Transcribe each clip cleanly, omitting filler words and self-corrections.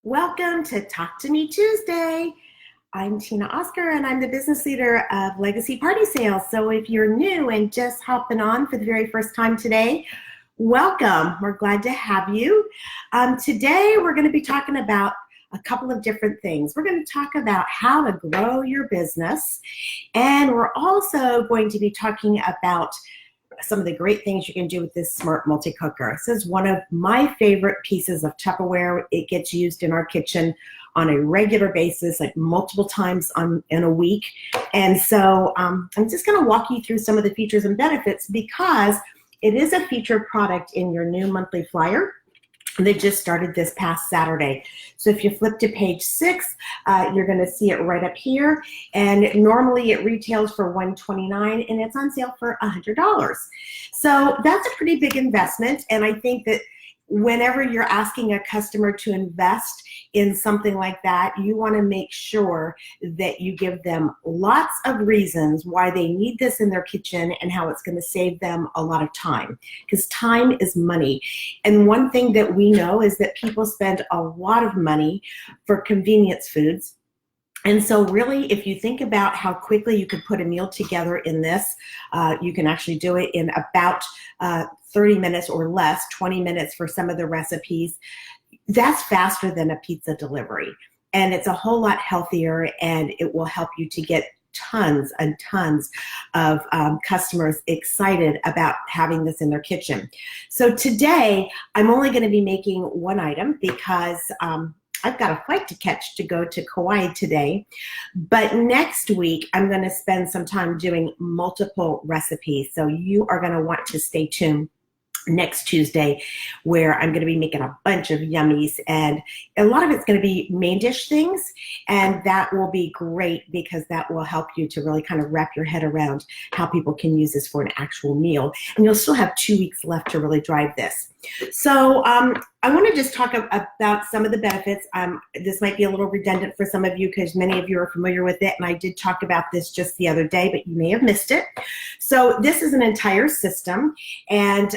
Welcome to Talk to Me Tuesday. I'm Tina Oscar and I'm the business leader of Legacy Party Sales. So if you're new and just hopping on for the very first time today, welcome. We're glad to have you. Today we're going to be talking about a couple of different things. We're going to talk about how to grow your business, and we're also going to be talking about some of the great things you can do with this smart multi-cooker. This is one of my favorite pieces of Tupperware. It gets used in our kitchen on a regular basis, like multiple times in a week. And so I'm just going to walk you through some of the features and benefits because it is a featured product in your new monthly flyer. They just started this past Saturday. So if you flip to page 6, you're going to see it right up here. And normally it retails for $129 and it's on sale for $100. So that's a pretty big investment. And I think that whenever you're asking a customer to invest in something like that, you want to make sure that you give them lots of reasons why they need this in their kitchen and how it's going to save them a lot of time, because time is money. And one thing that we know is that people spend a lot of money for convenience foods. And so really, if you think about how quickly you could put a meal together in this, you can actually do it in about 30 minutes or less, 20 minutes for some of the recipes. That's faster than a pizza delivery. And it's a whole lot healthier, and it will help you to get tons and tons of customers excited about having this in their kitchen. So today, I'm only going to be making one item because I've got a flight to catch to go to Kauai today, but next week I'm going to spend some time doing multiple recipes. So you are going to want to stay tuned next Tuesday, where I'm going to be making a bunch of yummies, and a lot of it's going to be main dish things, and that will be great because that will help you to really kind of wrap your head around how people can use this for an actual meal. And you'll still have 2 weeks left to really drive this. So I want to just talk about some of the benefits. This might be a little redundant for some of you because many of you are familiar with it, and I did talk about this just the other day, but you may have missed it. So this is an entire system, and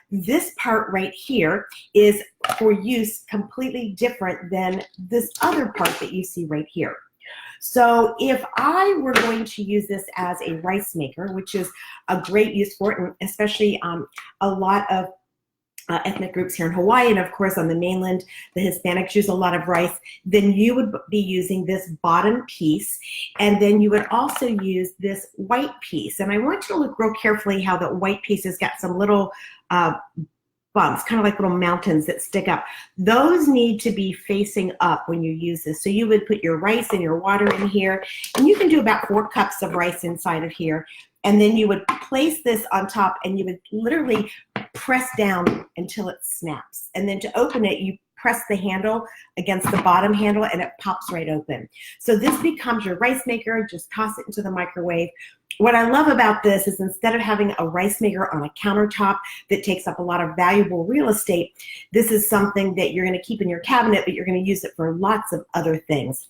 this part right here is for use completely different than this other part that you see right here. So if I were going to use this as a rice maker, which is a great use for it, and especially a lot of ethnic groups here in Hawaii, and of course on the mainland, the Hispanics use a lot of rice, then you would be using this bottom piece, and then you would also use this white piece. And I want you to look real carefully how the white piece has got some little bumps, kind of like little mountains that stick up. Those need to be facing up when you use this. So you would put your rice and your water in here, and you can do about 4 cups of rice inside of here. And then you would place this on top, and you would literally press down until it snaps. And then to open it, you press the handle against the bottom handle, and it pops right open. So this becomes your rice maker. Just toss it into the microwave. What I love about this is instead of having a rice maker on a countertop that takes up a lot of valuable real estate, this is something that you're going to keep in your cabinet, but you're going to use it for lots of other things.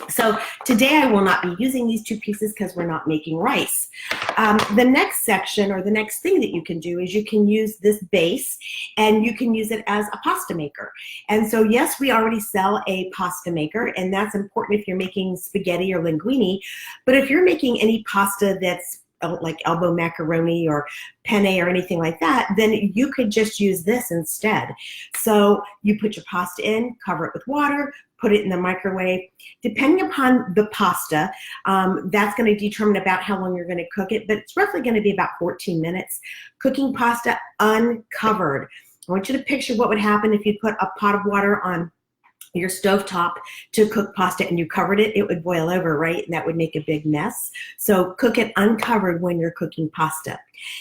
So today I will not be using these 2 pieces because we're not making rice. The next section, or the next thing that you can do, is you can use this base and you can use it as a pasta maker. And so yes, we already sell a pasta maker, and that's important if you're making spaghetti or linguine. But if you're making any pasta that's like elbow macaroni or penne or anything like that, then you could just use this instead. So you put your pasta in, cover it with water, put it in the microwave. Depending upon the pasta, that's going to determine about how long you're going to cook it, but it's roughly going to be about 14 minutes. Cooking pasta uncovered. I want you to picture what would happen if you put a pot of water on your stovetop to cook pasta and you covered it. It would boil over, right? And that would make a big mess. So cook it uncovered when you're cooking pasta.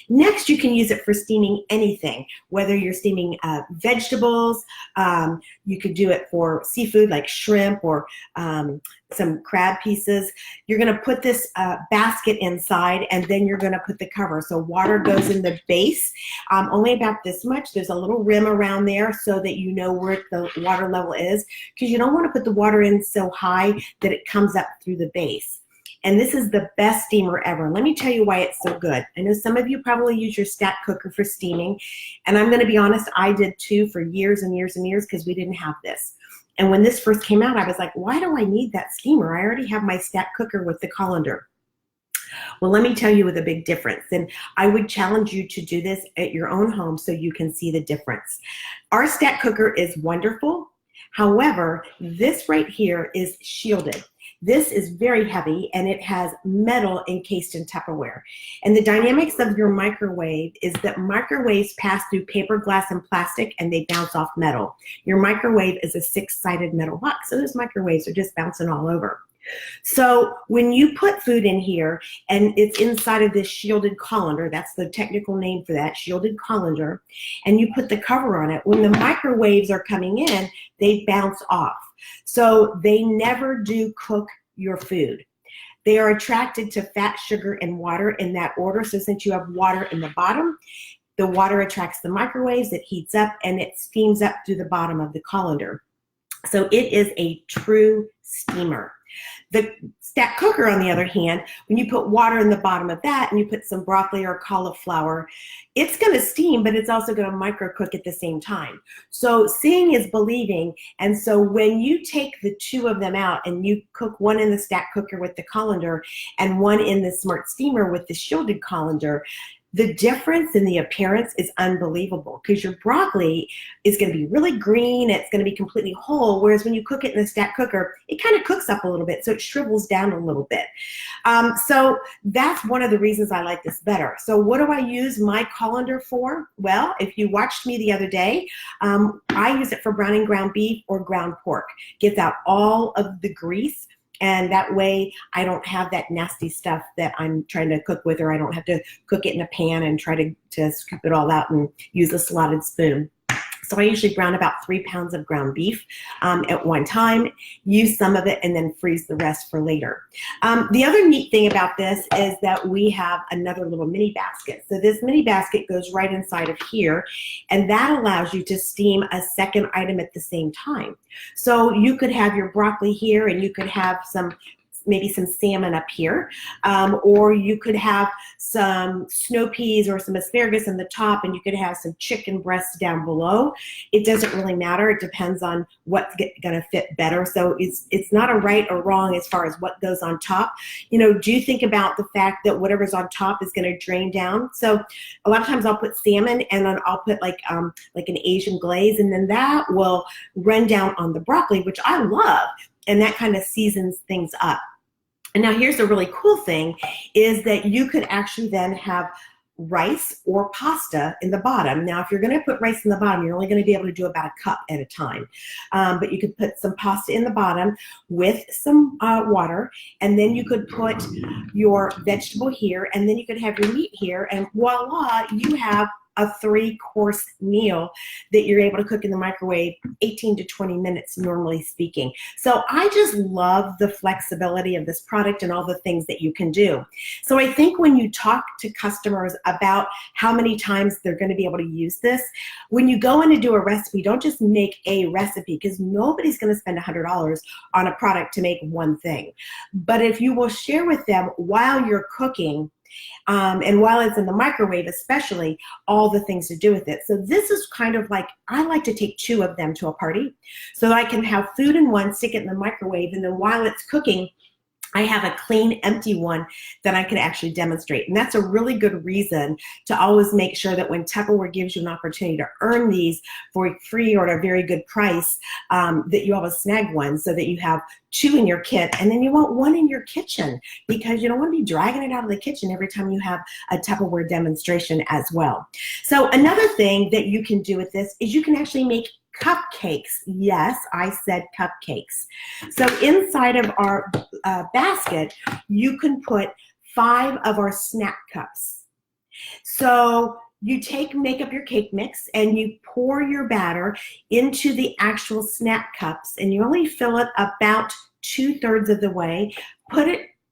Next, you can use it for steaming anything, whether you're steaming vegetables. You could do it for seafood like shrimp or some crab pieces. You're going to put this basket inside, and then you're going to put the cover. So water goes in the base, only about this much. There's a little rim around there so that you know where the water level is, because you don't want to put the water in so high that it comes up through the base. And this is the best steamer ever. Let me tell you why it's so good. I know some of you probably use your stack cooker for steaming, and I'm going to be honest, I did too for years and years and years because we didn't have this. And when this first came out, I was like, why do I need that steamer? I already have my stack cooker with the colander. Well, let me tell you with a big difference. And I would challenge you to do this at your own home so you can see the difference. Our stack cooker is wonderful. However, this right here is shielded. This is very heavy and it has metal encased in Tupperware. And the dynamics of your microwave is that microwaves pass through paper, glass, and plastic, and they bounce off metal. Your microwave is a 6-sided metal box, so those microwaves are just bouncing all over. So when you put food in here and it's inside of this shielded colander, that's the technical name for that, shielded colander, and you put the cover on it, when the microwaves are coming in, they bounce off. So they never do cook your food. They are attracted to fat, sugar, and water in that order. So since you have water in the bottom, the water attracts the microwaves, it heats up, and it steams up through the bottom of the colander. So it is a true steamer. The stack cooker, on the other hand, when you put water in the bottom of that and you put some broccoli or cauliflower, it's going to steam, but it's also going to micro cook at the same time. So seeing is believing. And so when you take the two of them out and you cook one in the stack cooker with the colander and one in the smart steamer with the shielded colander, the difference in the appearance is unbelievable because your broccoli is going to be really green. It's going to be completely whole. Whereas when you cook it in the stack cooker, it kind of cooks up a little bit. So it shrivels down a little bit. So that's one of the reasons I like this better. So what do I use my colander for? Well, if you watched me the other day, I use it for browning ground beef or ground pork. Gets out all of the grease. And that way I don't have that nasty stuff that I'm trying to cook with, or I don't have to cook it in a pan and try to scoop it all out and use a slotted spoon. So I usually brown about 3 pounds of ground beef at one time, use some of it, and then freeze the rest for later. The other neat thing about this is that we have another little mini basket. So this mini basket goes right inside of here, and that allows you to steam a second item at the same time. So you could have your broccoli here, and you could have maybe some salmon up here, or you could have some snow peas or some asparagus on the top, and you could have some chicken breasts down below. It doesn't really matter. It depends on what's going to fit better. So it's not a right or wrong as far as what goes on top. You know, do you think about the fact that whatever's on top is going to drain down? So a lot of times I'll put salmon and then I'll put like an Asian glaze, and then that will run down on the broccoli, which I love, and that kind of seasons things up. And now here's a really cool thing is that you could actually then have rice or pasta in the bottom. Now, if you're going to put rice in the bottom, you're only going to be able to do about a cup at a time. But you could put some pasta in the bottom with some water, and then you could put your vegetable here, and then you could have your meat here, and voila, you have a 3-course meal that you're able to cook in the microwave 18 to 20 minutes, normally speaking. So I just love the flexibility of this product and all the things that you can do. So I think when you talk to customers about how many times they're going to be able to use this, when you go in to do a recipe, don't just make a recipe, because nobody's going to spend $100 on a product to make one thing. But if you will share with them while you're cooking, and while it's in the microwave especially, all the things to do with it. So this is kind of like, I like to take 2 of them to a party so that I can have food in one, stick it in the microwave, and then while it's cooking, I have a clean, empty one that I can actually demonstrate. And that's a really good reason to always make sure that when Tupperware gives you an opportunity to earn these for free or at a very good price, that you always snag one so that you have 2 in your kit, and then you want 1 in your kitchen, because you don't want to be dragging it out of the kitchen every time you have a Tupperware demonstration as well. So another thing that you can do with this is you can actually make cupcakes. Yes, I said cupcakes. So inside of our basket, you can put 5 of our snack cups. So you make up your cake mix and you pour your batter into the actual snack cups, and you only fill it about 2/3 of the way.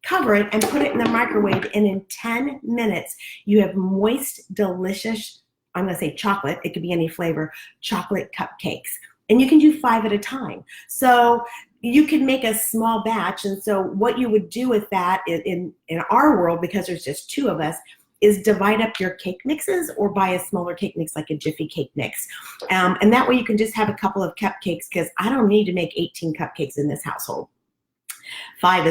Cover it and put it in the microwave, and in 10 minutes you have moist, delicious, I'm going to say chocolate, it could be any flavor, chocolate cupcakes. And you can do 5 at a time. So you can make a small batch. And so what you would do with that in our world, because there's just 2 of us, is divide up your cake mixes or buy a smaller cake mix like a Jiffy cake mix. And that way you can just have a couple of cupcakes, because I don't need to make 18 cupcakes in this household. 5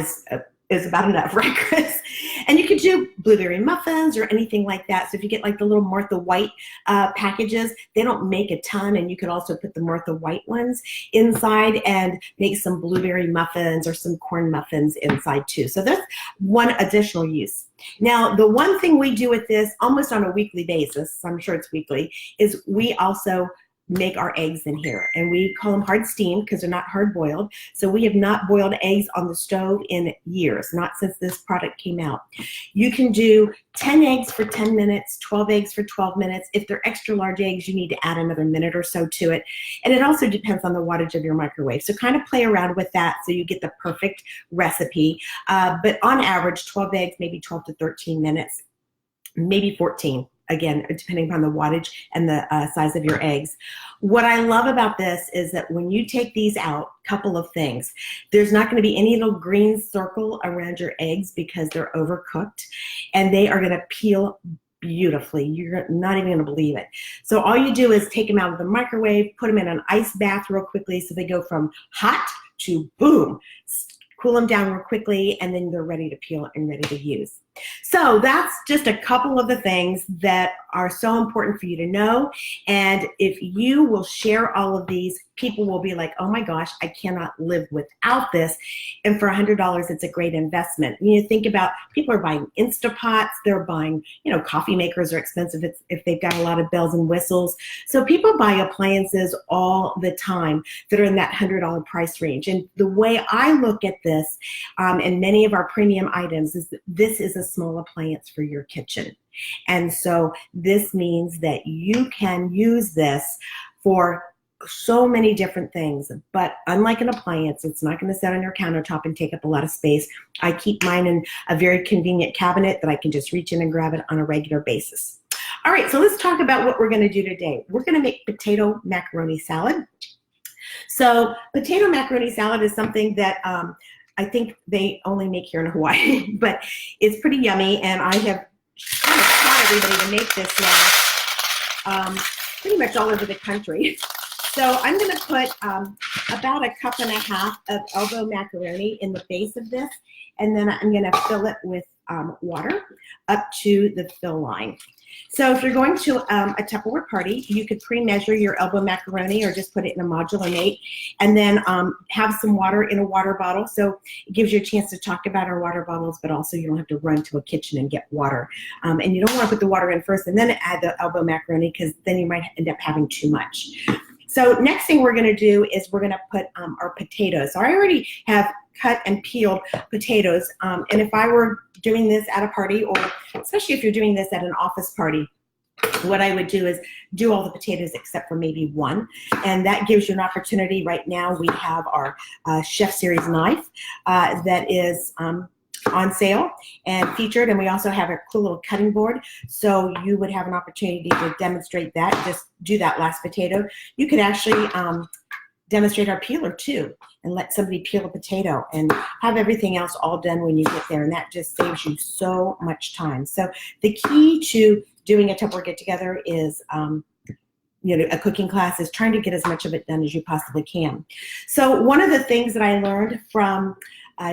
is about enough, right, Chris? And you could do blueberry muffins or anything like that. So if you get like the little Martha White packages, they don't make a ton, and you could also put the Martha White ones inside and make some blueberry muffins or some corn muffins inside too. So that's one additional use. Now, the one thing we do with this almost on a weekly basis, I'm sure it's weekly, is we also make our eggs in here, and we call them hard steamed because they're not hard boiled. So we have not boiled eggs on the stove in years, not since this product came out. You can do 10 eggs for 10 minutes, 12 eggs for 12 minutes. If they're extra large eggs, you need to add another minute or so to it. And it also depends on the wattage of your microwave. So kind of play around with that so you get the perfect recipe. But on average, 12 eggs, maybe 12 to 13 minutes, maybe 14. Again, depending upon the wattage and the size of your eggs. What I love about this is that when you take these out, couple of things. There's not going to be any little green circle around your eggs because they're overcooked, and they are going to peel beautifully. You're not even going to believe it. So all you do is take them out of the microwave, put them in an ice bath real quickly so they go from hot to boom. Cool them down real quickly, and then they're ready to peel and ready to use. So that's just a couple of the things that are so important for you to know. And if you will share all of these, people will be like, oh my gosh, I cannot live without this. And for $100, it's a great investment. You think about, people are buying Instapots, they're buying, coffee makers are expensive if they've got a lot of bells and whistles. So people buy appliances all the time that are in that $100 price range. And the way I look at this, and many of our premium items, is that this is a small appliance for your kitchen. And so this means that you can use this for so many different things. But unlike an appliance, it's not going to sit on your countertop and take up a lot of space. I keep mine in a very convenient cabinet that I can just reach in and grab it on a regular basis. All right, so let's talk about what we're going to do today. We're going to make potato macaroni salad. So potato macaroni salad is something that I think they only make here in Hawaii, but it's pretty yummy, and I have kind of taught everybody to make this now pretty much all over the country. So I'm going to put about 1.5 cups of elbow macaroni in the base of this, and then I'm going to fill it with water up to the fill line. So if you're going to a Tupperware party, you could pre-measure your elbow macaroni or just put it in a modular mate, and then have some water in a water bottle. So it gives you a chance to talk about our water bottles, but also you don't have to run to a kitchen and get water. And you don't want to put the water in first and then add the elbow macaroni, because then you might end up having too much. So next thing we're going to do is we're going to put our potatoes. So I already have cut and peeled potatoes. And if I were doing this at a party, or especially if you're doing this at an office party, what I would do is do all the potatoes except for maybe one. And that gives you an opportunity. Right now we have our Chef Series knife that is on sale and featured, and we also have a cool little cutting board, so you would have an opportunity to demonstrate that. Just do that last potato. You could actually demonstrate our peeler too, and let somebody peel a potato and have everything else all done when you get there, and that just saves you so much time. So the key to doing a Tupperware get together is a cooking class, is trying to get as much of it done as you possibly can. So one of the things that I learned from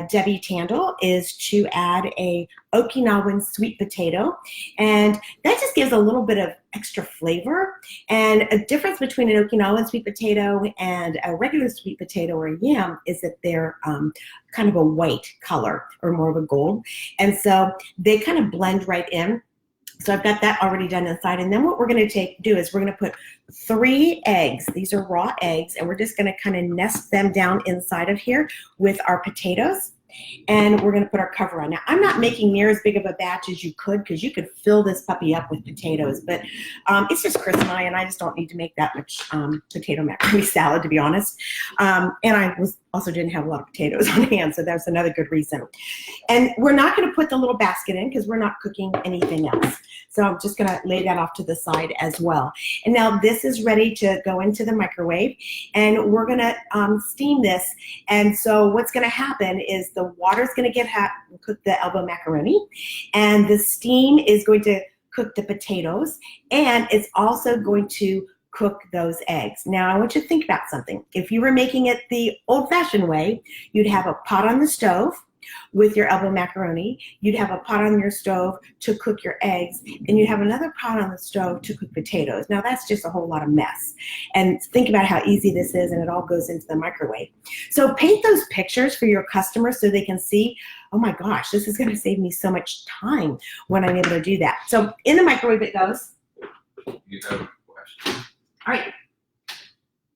Debbie Tandle is to add a Okinawan sweet potato, and that just gives a little bit of extra flavor. And a difference between an Okinawan sweet potato and a regular sweet potato or a yam is that they're kind of a white color or more of a gold, and so they kind of blend right in. So I've got that already done inside. And then what we're going to do is we're going to put 3 eggs. These are raw eggs, and we're just going to kind of nest them down inside of here with our potatoes. And we're going to put our cover on. Now, I'm not making near as big of a batch as you could, because you could fill this puppy up with potatoes. But it's just Chris and I just don't need to make that much potato macaroni salad, to be honest. And I also didn't have a lot of potatoes on hand, so that's another good reason. And we're not going to put the little basket in because we're not cooking anything else. So I'm just going to lay that off to the side as well. And now this is ready to go into the microwave, and we're going to steam this. And so what's going to happen is the the water's going to get hot and cook the elbow macaroni, and the steam is going to cook the potatoes, and it's also going to cook those eggs. Now, I want you to think about something. If you were making it the old-fashioned way, you'd have a pot on the stove with your elbow macaroni, you'd have a pot on your stove to cook your eggs, and you'd have another pot on the stove to cook potatoes. Now, that's just a whole lot of mess. And think about how easy this is, and it all goes into the microwave. So paint those pictures for your customers so they can see, oh my gosh, this is going to save me so much time when I'm able to do that. So in the microwave it goes. You have a question. All right.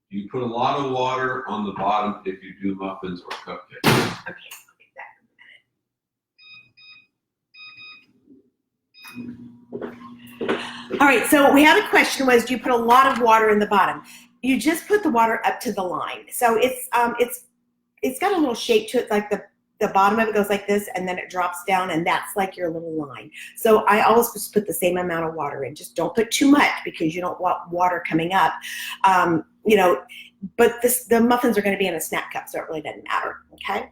You put a lot of water on the bottom if you do muffins or cupcakes. Okay. All right, so we had a question was, do you put a lot of water in the bottom? You just put the water up to the line. So it's got a little shape to it, like the bottom of it goes like this, and then it drops down, and that's like your little line. So I always just put the same amount of water in. Just don't put too much because you don't want water coming up. You know, but the muffins are going to be in a snack cup, so it really doesn't matter, okay?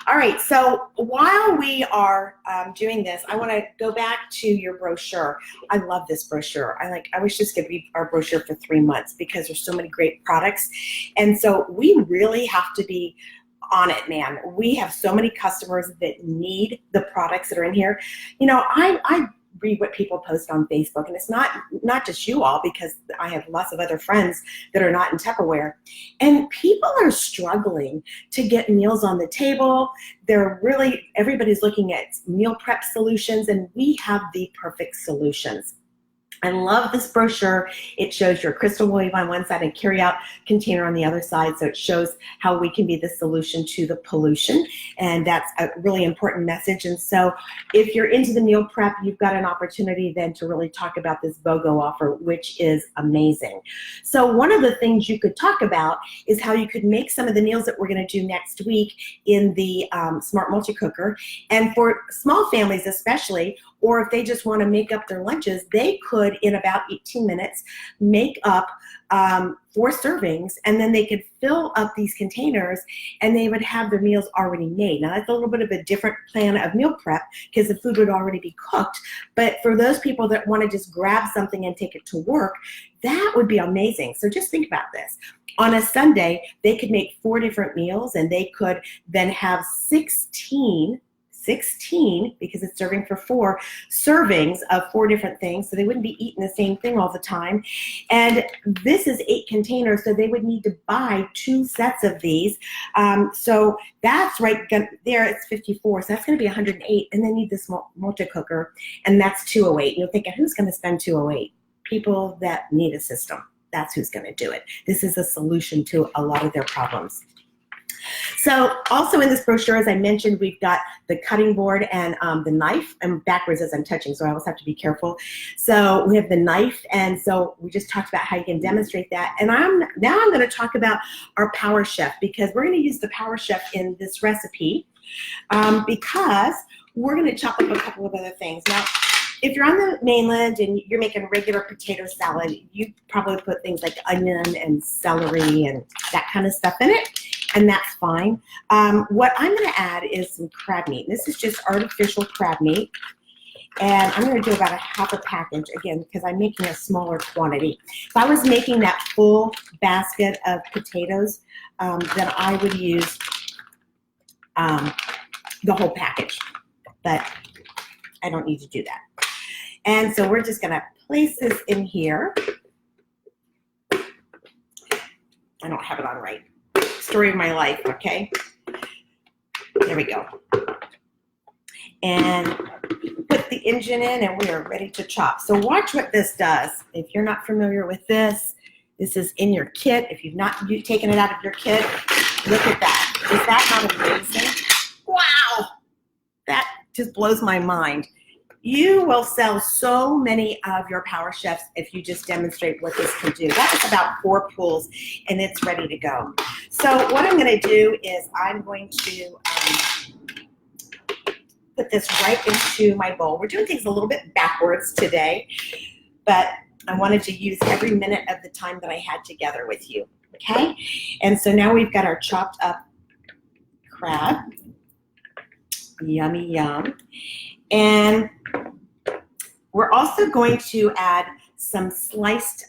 All right, so while we are doing this, I want to go back to your brochure. I love this brochure. I wish this could be our brochure for 3 months because there's so many great products. And so we really have to be on it, man. We have so many customers that need the products that are in here. You know, I read what people post on Facebook, and it's not just you all, because I have lots of other friends that are not in Tupperware, and people are struggling to get meals on the table. Everybody's looking at meal prep solutions, and we have the perfect solutions. I love this brochure. It shows your crystal wave on one side and carry-out container on the other side, so it shows how we can be the solution to the pollution, and that's a really important message. And so if you're into the meal prep, you've got an opportunity then to really talk about this BOGO offer, which is amazing. So one of the things you could talk about is how you could make some of the meals that we're going to do next week in the Smart Multi-Cooker. And for small families especially, or if they just want to make up their lunches, they could, in about 18 minutes, make up 4 servings, and then they could fill up these containers, and they would have their meals already made. Now, that's a little bit of a different plan of meal prep because the food would already be cooked. But for those people that want to just grab something and take it to work, that would be amazing. So just think about this. On a Sunday, they could make 4 different meals, and they could then have 16, because it's serving for 4 servings of 4 different things, so they wouldn't be eating the same thing all the time. And this is 8 containers, so they would need to buy 2 sets of these. So that's right there, it's 54, so that's going to be 108, and they need this multi-cooker, and that's 208. And you're thinking, who's going to spend 208? People that need a system. That's who's going to do it. This is a solution to a lot of their problems. So also in this brochure, as I mentioned, we've got the cutting board and the knife. I'm backwards as I'm touching, so I always have to be careful. So we have the knife, and so we just talked about how you can demonstrate that. And now I'm going to talk about our Power Chef, because we're going to use the Power Chef in this recipe because we're going to chop up a couple of other things. Now, if you're on the mainland and you're making regular potato salad, you probably put things like onion and celery and that kind of stuff in it, and that's fine. What I'm going to add is some crab meat. This is just artificial crab meat, and I'm going to do about a half a package, again, because I'm making a smaller quantity. If I was making that full basket of potatoes, then I would use the whole package, but I don't need to do that. And so we're just going to place this in here. I don't have it on right. Story of my life, okay? There we go. And put the engine in, and we are ready to chop. So watch what this does. If you're not familiar with this, this is in your kit. If you've not taken it out of your kit, look at that. Is that not amazing? Wow! That just blows my mind. You will sell so many of your Power Chefs if you just demonstrate what this can do. That is about 4 pulls, and it's ready to go. So what I'm going to do is I'm going to put this right into my bowl. We're doing things a little bit backwards today, but I wanted to use every minute of the time that I had together with you, okay? And so now we've got our chopped up crab. Yummy, yum. And we're also going to add some sliced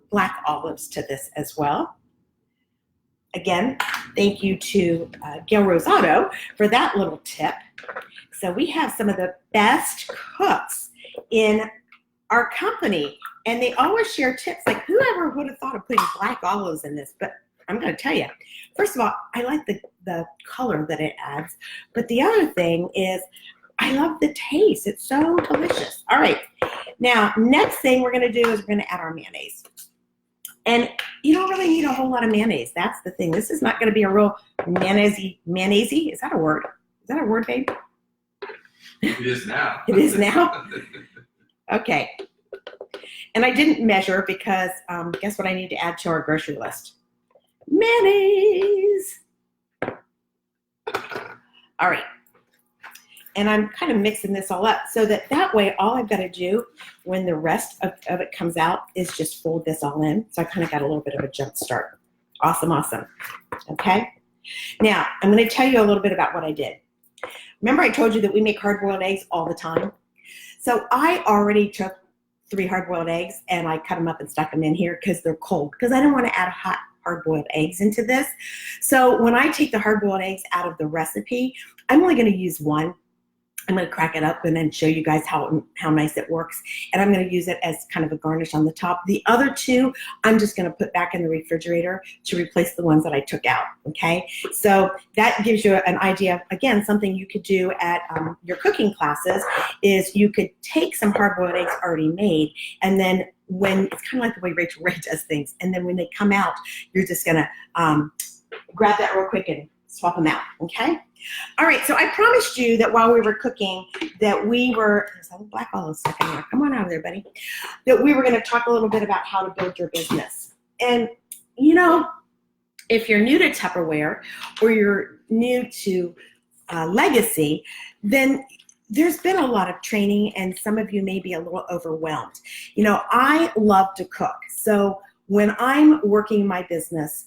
black olives to this as well. Again, thank you to Gail Rosato for that little tip. So we have some of the best cooks in our company, and they always share tips. Like, whoever would have thought of putting black olives in this? But I'm going to tell you, first of all, I like the color that it adds. But the other thing is, I love the taste. It's so delicious. All right. Now, next thing we're going to do is we're going to add our mayonnaise. And you don't really need a whole lot of mayonnaise. That's the thing. This is not going to be a real mayonnaise-y. Is that a word? Is that a word, babe? It is now. It is now? Okay. And I didn't measure because guess what I need to add to our grocery list? Mayonnaise. All right. And I'm kind of mixing this all up so that way all I've got to do when the rest of it comes out is just fold this all in. So I kind of got a little bit of a jump start. Awesome, awesome. Okay. Now, I'm going to tell you a little bit about what I did. Remember I told you that we make hard-boiled eggs all the time? So I already took 3 hard-boiled eggs and I cut them up and stuck them in here because they're cold, because I didn't want to add hot hard-boiled eggs into this. So when I take the hard-boiled eggs out of the recipe, I'm only going to use one. I'm going to crack it up and then show you guys how nice it works. And I'm going to use it as kind of a garnish on the top. The other 2, I'm just going to put back in the refrigerator to replace the ones that I took out, okay? So that gives you an idea of, again, something you could do at your cooking classes is you could take some hard-boiled eggs already made, and then when, it's kind of like the way Rachel Ray does things, and then when they come out, you're just going to grab that real quick and swap them out, okay? All right, so I promised you that while we were cooking that we were, there's a black olive stuck in there. Come on out of there, buddy. That we were going to talk a little bit about how to build your business. And, you know, if you're new to Tupperware or you're new to Legacy, then there's been a lot of training and some of you may be a little overwhelmed. You know, I love to cook. So when I'm working my business,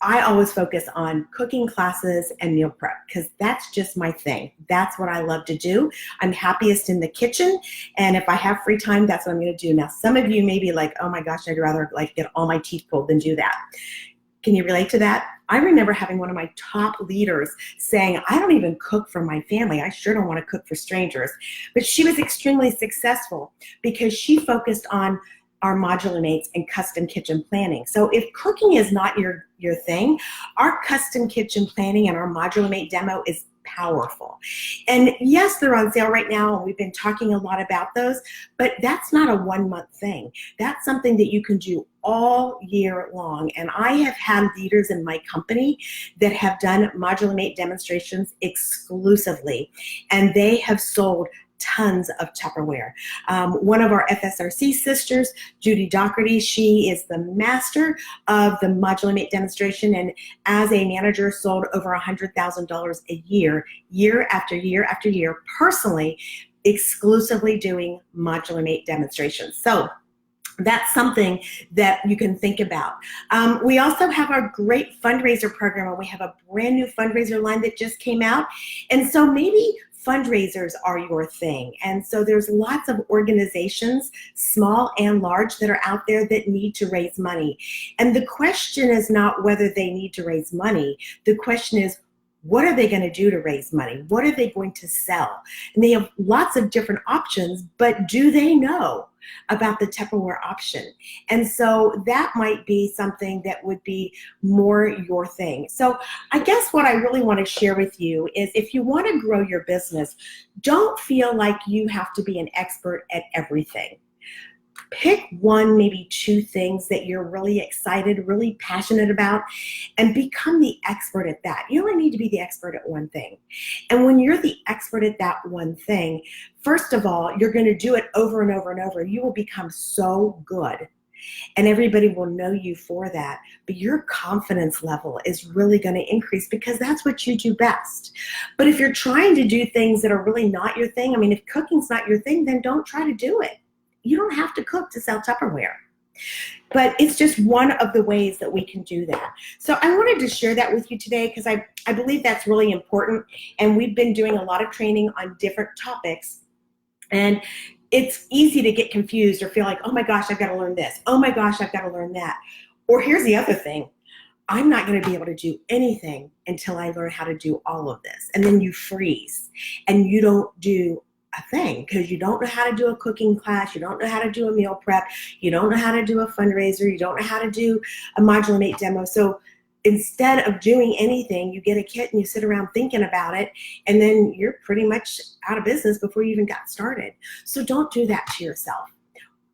I always focus on cooking classes and meal prep because that's just my thing. That's what I love to do. I'm happiest in the kitchen, and if I have free time, that's what I'm going to do. Now, some of you may be like, oh my gosh, I'd rather like get all my teeth pulled than do that. Can you relate to that? I remember having one of my top leaders saying, I don't even cook for my family. I sure don't want to cook for strangers. But she was extremely successful because she focused on our modular mates and custom kitchen planning. So if cooking is not your thing, our custom kitchen planning and our modular mate demo is powerful. And yes, they're on sale right now, and we've been talking a lot about those, but that's not a 1-month thing. That's something that you can do all year long. And I have had leaders in my company that have done modular mate demonstrations exclusively, and they have sold tons of Tupperware. One of our FSRC sisters, Judy Doherty, she is the master of the modular mate demonstration, and as a manager sold over $100,000 a year, year after year after year, personally, exclusively doing modular mate demonstrations. So that's something that you can think about. We also have our great fundraiser program, and we have a brand new fundraiser line that just came out. And so maybe fundraisers are your thing. And so there's lots of organizations, small and large, that are out there that need to raise money. And the question is not whether they need to raise money. The question is, what are they going to do to raise money? What are they going to sell? And they have lots of different options, but do they know about the Tupperware option? And so that might be something that would be more your thing. So I guess what I really want to share with you is, if you want to grow your business, don't feel like you have to be an expert at everything. Pick 1, maybe 2 things that you're really excited, really passionate about, and become the expert at that. You only need to be the expert at 1 thing. And when you're the expert at that 1 thing, first of all, you're going to do it over and over and over. You will become so good, and everybody will know you for that. But your confidence level is really going to increase because that's what you do best. But if you're trying to do things that are really not your thing, I mean, if cooking's not your thing, then don't try to do it. You don't have to cook to sell Tupperware. But it's just one of the ways that we can do that. So I wanted to share that with you today because I believe that's really important. And we've been doing a lot of training on different topics. And it's easy to get confused or feel like, oh my gosh, I've got to learn this. Oh my gosh, I've got to learn that. Or here's the other thing. I'm not going to be able to do anything until I learn how to do all of this. And then you freeze and you don't do a thing because you don't know how to do a cooking class, you don't know how to do a meal prep, you don't know how to do a fundraiser, you don't know how to do a modular mate demo. So instead of doing anything, you get a kit and you sit around thinking about it, and then you're pretty much out of business before you even got started. So don't do that to yourself.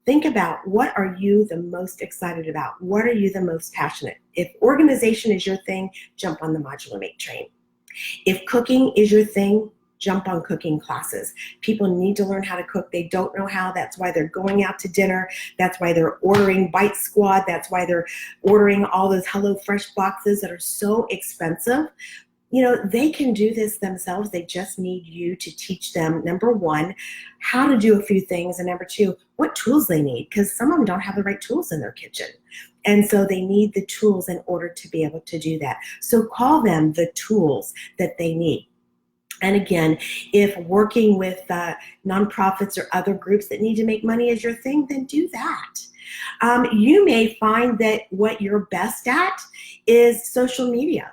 Think about, what are you the most excited about? What are you the most passionate? If organization is your thing, jump on the modular mate train. If cooking is your thing, jump on cooking classes. People need to learn how to cook. They don't know how. That's why they're going out to dinner. That's why they're ordering Bite Squad. That's why they're ordering all those HelloFresh boxes that are so expensive. You know, they can do this themselves. They just need you to teach them, number one, how to do a few things, and number two, what tools they need, because some of them don't have the right tools in their kitchen. And so they need the tools in order to be able to do that. So call them the tools that they need. And again, if working with nonprofits or other groups that need to make money is your thing, then do that. You may find that what you're best at is social media.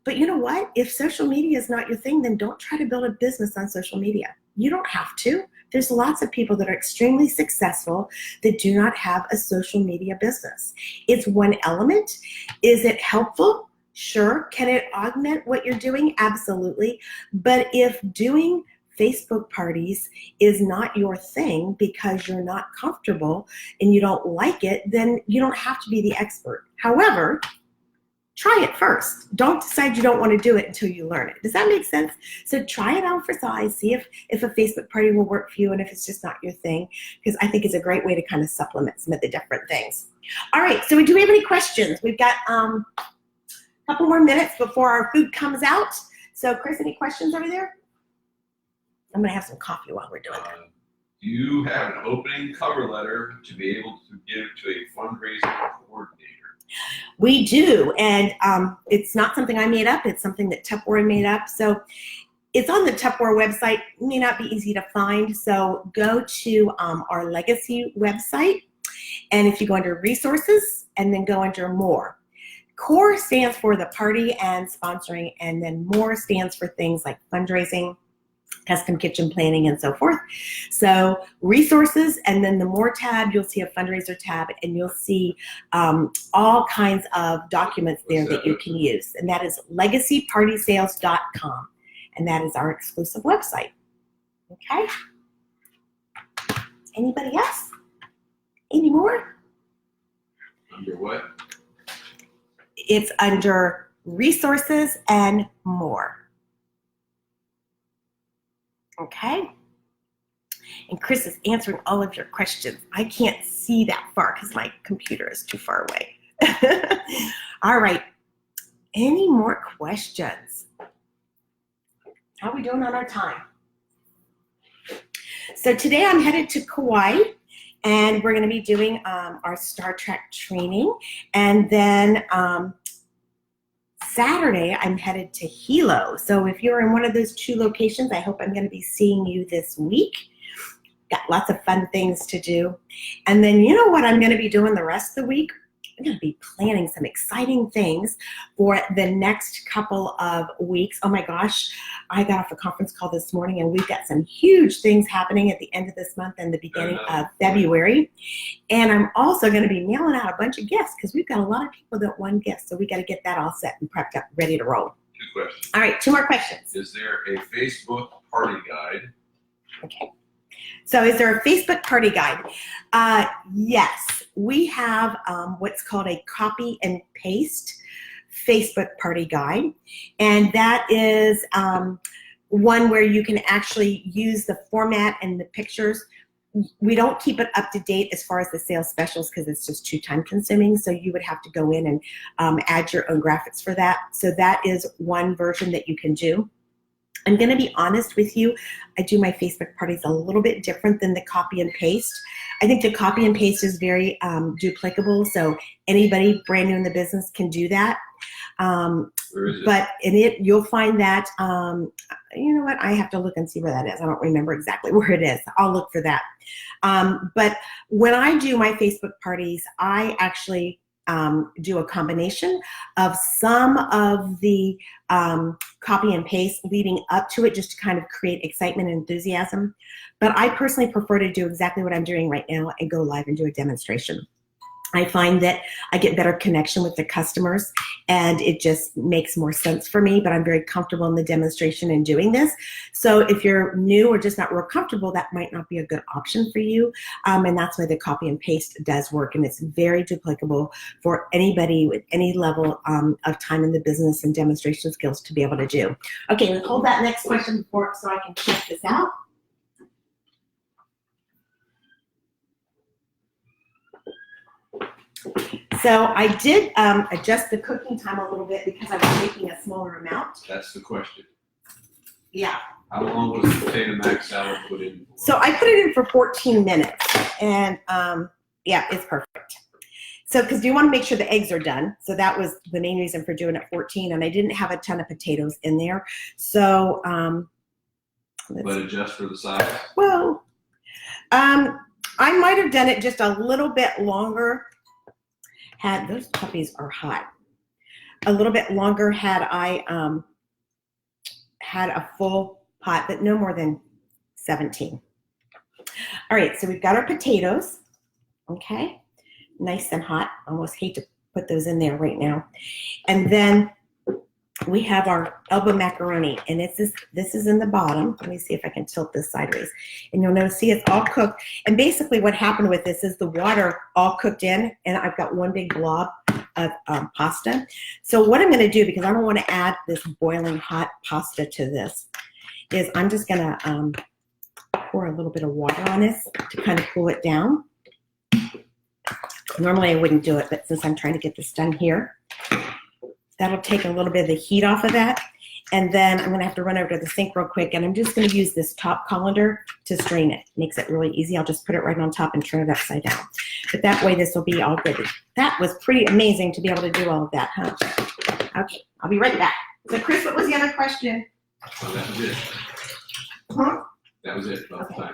But you know what? If social media is not your thing, then don't try to build a business on social media. You don't have to. There's lots of people that are extremely successful that do not have a social media business. It's one element. Is it helpful? Sure. Can it augment what you're doing? Absolutely. But if doing Facebook parties is not your thing because you're not comfortable and you don't like it, then you don't have to be the expert. However, try it first. Don't decide you don't want to do it until you learn it. Does that make sense? So try it out for size. See if a Facebook party will work for you and if it's just not your thing, because I think it's a great way to kind of supplement some of the different things. All right, so do we have any questions? We've got a couple more minutes before our food comes out. So Chris, any questions over there? I'm gonna have some coffee while we're doing that. Do you have an opening cover letter to be able to give to a fundraising coordinator? We do, and it's not something I made up. It's something that Tupperware made up. So it's on the Tupperware website. It may not be easy to find. So go to our Legacy website, and if you go under Resources and then go under More. CORE stands for the party and sponsoring, and then More stands for things like fundraising, custom kitchen planning, and so forth. So Resources, and then the More tab, you'll see a fundraiser tab, and you'll see all kinds of documents there that you can use. And that is legacypartysales.com. And that is our exclusive website. Okay? Anybody else? Any more? Under what? It's under Resources and More. Okay? And Chris is answering all of your questions. I can't see that far because my computer is too far away. All right. Any more questions? How are we doing on our time? So today I'm headed to Kauai, and we're going to be doing our Star Trek training. And then Saturday, I'm headed to Hilo. So if you're in one of those two locations, I hope I'm going to be seeing you this week. Got lots of fun things to do. And then you know what I'm going to be doing the rest of the week? I'm going to be planning some exciting things for the next couple of weeks. Oh my gosh, I got off a conference call this morning, and we've got some huge things happening at the end of this month and the beginning of February. And I'm also going to be mailing out a bunch of gifts because we've got a lot of people that want gifts. So we got to get that all set and prepped up, ready to roll. 2 questions. All right, 2 more questions. Is there a Facebook party guide? Okay. So is there a Facebook party guide? Yes, we have what's called a copy and paste Facebook party guide. And that is one where you can actually use the format and the pictures. We don't keep it up to date as far as the sales specials because it's just too time consuming. So you would have to go in and add your own graphics for that. So that is one version that you can do. I'm going to be honest with you. I do my Facebook parties a little bit different than the copy and paste. I think the copy and paste is very duplicable, so anybody brand new in the business can do that. Where is it? But in it, you'll find that, you know what, I have to look and see where that is. I don't remember exactly where it is. I'll look for that. But when I do my Facebook parties, I actually do a combination of some of the copy and paste leading up to it, just to kind of create excitement and enthusiasm. But I personally prefer to do exactly what I'm doing right now and go live and do a demonstration. I find that I get better connection with the customers, and it just makes more sense for me, but I'm very comfortable in the demonstration and doing this. So if you're new or just not real comfortable, that might not be a good option for you. And that's why the copy and paste does work, and it's very duplicable for anybody with any level of time in the business and demonstration skills to be able to do. Okay, let's hold that next question for so I can check this out. So I did adjust the cooking time a little bit because I was making a smaller amount. That's the question. Yeah. How long was the potato mac salad put in for? So I put it in for 14 minutes, and yeah, it's perfect. So, because you want to make sure the eggs are done. So that was the main reason for doing it 14, and I didn't have a ton of potatoes in there. So, But adjust for the size? Well, I might have done it just a little bit longer. Those puppies are hot. A little bit longer had I had a full pot, but no more than 17. All right, so we've got our potatoes, okay, nice and hot. Almost hate to put those in there right now. And then we have our elbow macaroni, and this is in the bottom. Let me see if I can tilt this sideways. And you'll notice, see, it's all cooked. And basically what happened with this is the water all cooked in, and I've got one big blob of pasta. So what I'm gonna do, because I don't wanna add this boiling hot pasta to this, is I'm just gonna pour a little bit of water on this to kind of cool it down. Normally I wouldn't do it, but since I'm trying to get this done here, that'll take a little bit of the heat off of that. And then I'm gonna have to run over to the sink real quick, and I'm just gonna use this top colander to strain it. Makes it really easy. I'll just put it right on top and turn it upside down. But that way this will be all good. That was pretty amazing to be able to do all of that, huh? Okay, I'll be right back. So Chris, what was the other question? Oh, that was it. Huh? That was it, about Okay.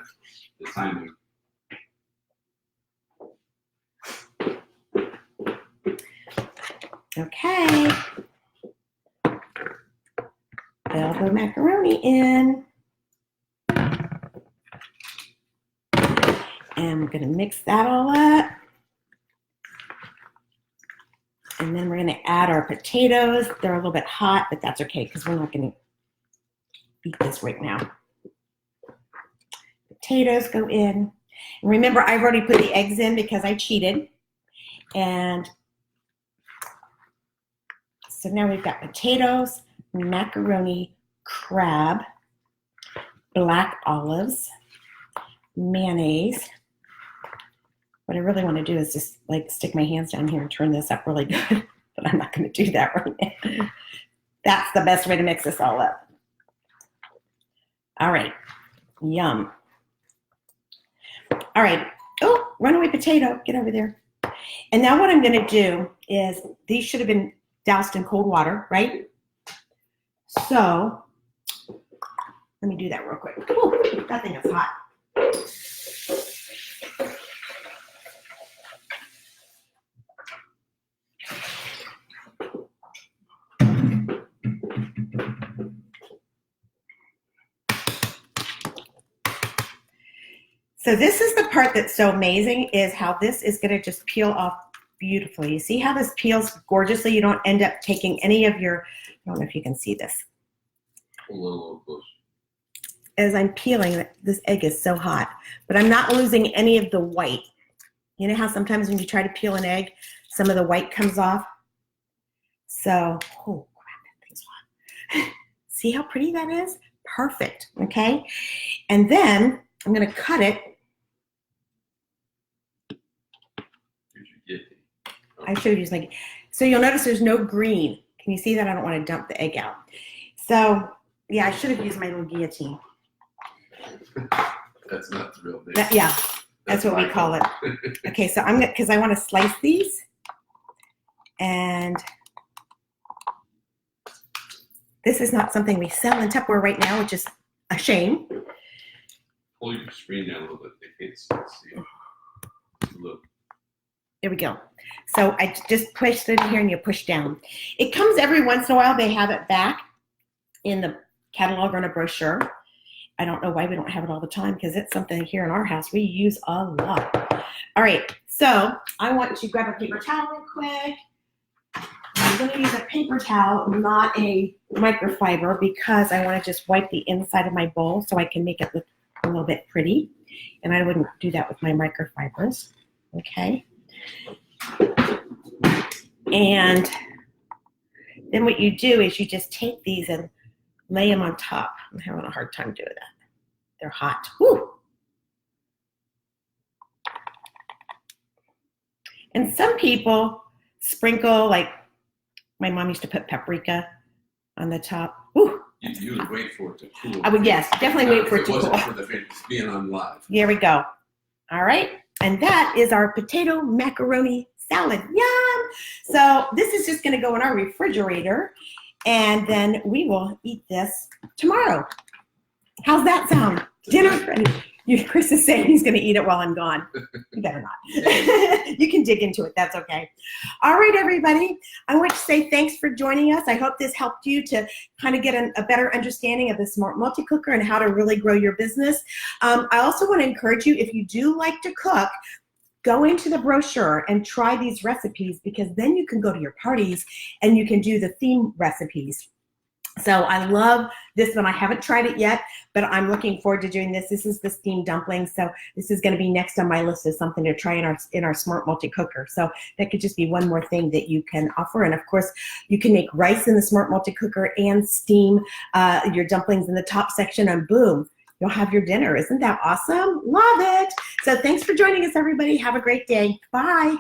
the timing. Okay. Elbow macaroni in. And we're gonna mix that all up. And then we're gonna add our potatoes. They're a little bit hot, but that's okay because we're not gonna beat this right now. Potatoes go in. And remember, I've already put the eggs in because I cheated. And so now we've got potatoes, macaroni, crab, black olives, mayonnaise. What I really want to do is just like stick my hands down here and turn this up really good, but I'm not going to do that right now. That's the best way to mix this all up. All right, yum. All right, oh, runaway potato, get over there. And now what I'm going to do is, these should have been doused in cold water, right? So let me do that real quick. Ooh, that thing is hot. So this is the part that's so amazing, is how this is going to just peel off beautifully. You see how this peels gorgeously? You don't end up taking any of your, I don't know if you can see this. A little close. As I'm peeling, this egg is so hot, but I'm not losing any of the white. You know how sometimes when you try to peel an egg, some of the white comes off? So, oh crap, that thing's hot. See how pretty that is? Perfect, okay? And then I'm gonna cut it. I should have used like, so you'll notice there's no green. Can you see that? I don't want to dump the egg out. So Yeah, I should have used my little guillotine. That's not the real name. Yeah, that's what we call it. Okay, so I'm gonna, because I want to slice these, and this is not something we sell in Tupperware right now, which is a shame. Pull your screen down a little bit. They can't see it. Look. There we go. So I just pushed it in here and you push down. It comes every once in a while. They have it back in the catalog or in a brochure. I don't know why we don't have it all the time because it's something here in our house we use a lot. All right, so I want to grab a paper towel real quick. I'm going to use a paper towel, not a microfiber, because I want to just wipe the inside of my bowl so I can make it look a little bit pretty. And I wouldn't do that with my microfibers. Okay. And then what you do is you just take these and lay them on top. I'm having a hard time doing that. They're hot. Woo! And some people sprinkle, like my mom used to put paprika on the top. Woo! You would wait for it to cool. I would, yes, definitely wait for it to cool. It wasn't for the being on live. Here we go. All right. And that is our potato macaroni salad. Yum! So this is just going to go in our refrigerator, and then we will eat this tomorrow. How's that sound? Dinner's ready. Chris is saying he's going to eat it while I'm gone. You better not. You can dig into it. That's okay. All right, everybody. I want to say thanks for joining us. I hope this helped you to kind of get a better understanding of the Smart Multi-Cooker and how to really grow your business. I also want to encourage you, if you do like to cook, go into the brochure and try these recipes, because then you can go to your parties and you can do the theme recipes. So I love this one. I haven't tried it yet, but I'm looking forward to doing this. This is the steamed dumpling. So this is going to be next on my list as something to try in our Smart Multi-Cooker. So that could just be one more thing that you can offer. And of course, you can make rice in the Smart Multi-Cooker and steam your dumplings in the top section, and boom, you'll have your dinner. Isn't that awesome? Love it. So thanks for joining us, everybody. Have a great day. Bye.